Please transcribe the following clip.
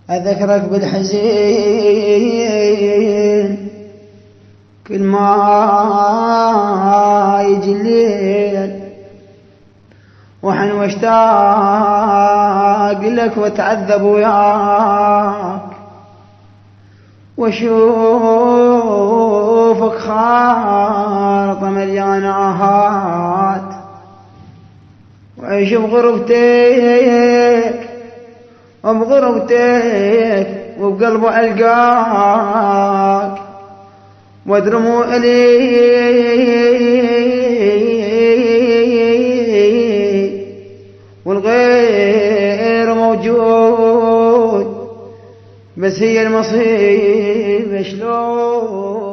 أذكرك بالحزين كل ما يجي الليل، وحن واشتاق لك واتعذب وياك، واشوفك خارطة مليانة آهات، وعيش بغربتك وبقلبه ألقاك، وادرموا إلي والغير موجود، بس هي المصيبة شلون